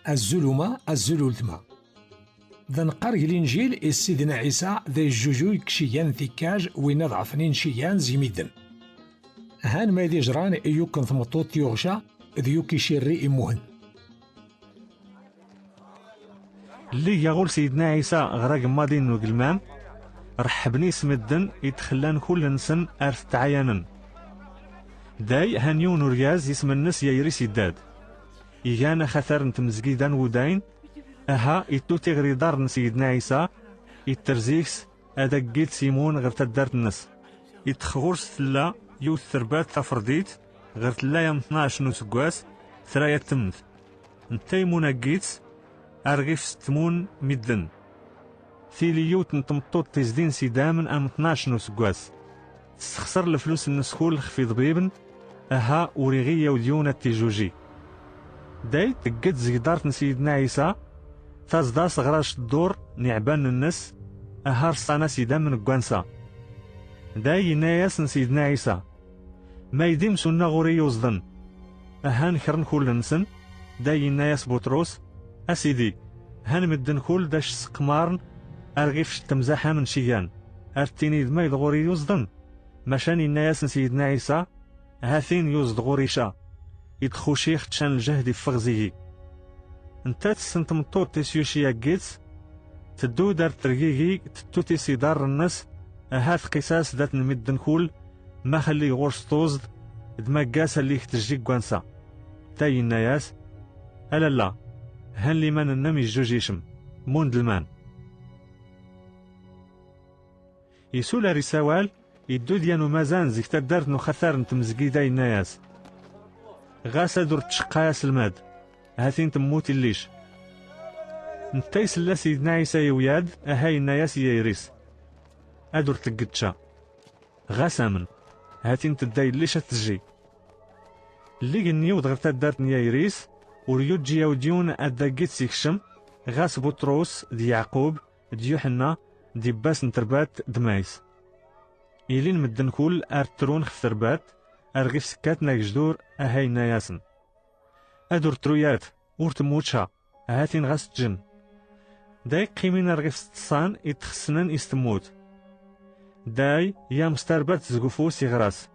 الزلمة الزلولتما. ذا نقرق الإنجيل السيدنا عيسى ذا الجوجو كشيان ثكاج وين ضعفنين شيان زيميدن. هان ما ذي جران يوكن ثمطوط يغشى ذيوكي شيري إموهن. اللي يقول سيدنا عيسى غراق ماضين وقلمام رحبني سمدن يتخلان كل نسن أرث تعيانا. داي هانيون ورياز يسم الناس ييريس يداد يجانا خثر نتمزقيدان وداين أها يتوتي غري دار سيدنا عيسى يترزيكس أدقيت سيمون غير تدارت الناس يتخغرس ثلا يوث ثربات تفرديت غير ثلا يم 12 نسقواس ثرايا تمث نتايمون أقيت أرغيف ستمون مدن ثيليوت نتمطوط تزدين سيدامن أم 12 نسقواس تستخسر الفلوس النسخول خفي ضبيبن أها وريغية وديونة تيجوجي. داي تقد زيدارت سيدنا عيسى تازداس غراش الدور نعبان الناس أها رصانا سيدام من قوانسا. داي يناياس سيدنا عيسى ما يديم سنة غوري يوزدن أها نكرن كل نسن. داي يناياس بطروس أسيدي هان مدن كل داش سقمارن أرغيفش تمزاحة من شيان أرتيني دما يدغوري يوزدن مشان يناياس سيدنا عيسى هاثين يوزد غوريشا يدخو شيخ تشان الجهد فغزيي. انتا تسنت مطور تيسيوشي ياكيتس تدو دار ترقيقي تتو تيسي دار الناس هاث قصاص ذات نمدن كول ما خلي غورس توزد دما قاسا اللي يختجيك قوانسا. تاي الناياس ألا لا هان لي مان النمي الجوجيشم موند المان يسول رسوال يدو ديانو مازان زيك تدارت نو خثار نتمزقي داي الناياس غاسا دور تشقاياس الماد هاثين تموتي الليش. نتايس لا سيدنا عيسى يوياد أهاي الناياس ييريس أدور تلقتشا غاسا من هاتين تداي الليش تجي اللي قنيود غير تدارت ييريس وريود جيا وديون أداقيت سيكشم غاس بطروس دي يعقوب دي يوحنا دي باس نتربات دمايس إلين مدن كل أرترون خثربات أرغيف سكات ناكجدور أهاي ناياسن أدور ترويات ورتموتشا هاتين غاس تجن. داي قيمين أرغيف ستصان يتخسنن يستموت. داي يا مستربات زقفوس يغراس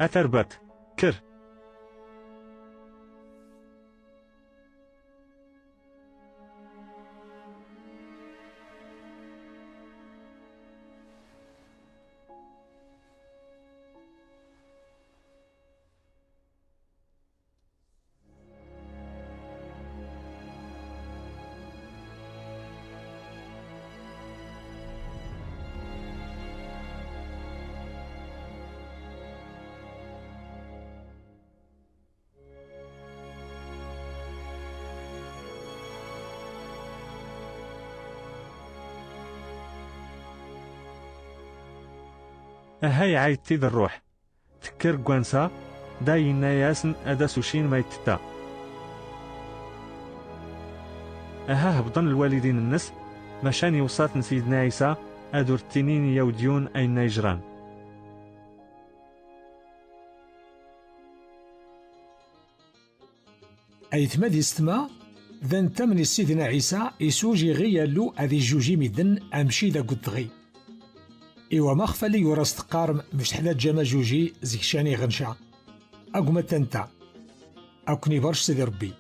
أتربات كر. أهاي عايد تيد الروح تكر قوانسا داي ناياسن أدا سوشين ما يتتا. أها هبضن الوالدين النس مشان يوصات سيدنا عيسى أدور التنين يوديون أين نيجران. أيتما دي استما ذن تمن سيدنا عيسى يسوجي غيالو أذي جوجي مدن أمشي دا قدغي إيوا ما خفالي يوراس تقارم مش حدا جاما جوجي زيك شاني غنشا أقوم تنتا أكني برش سيدي ربي.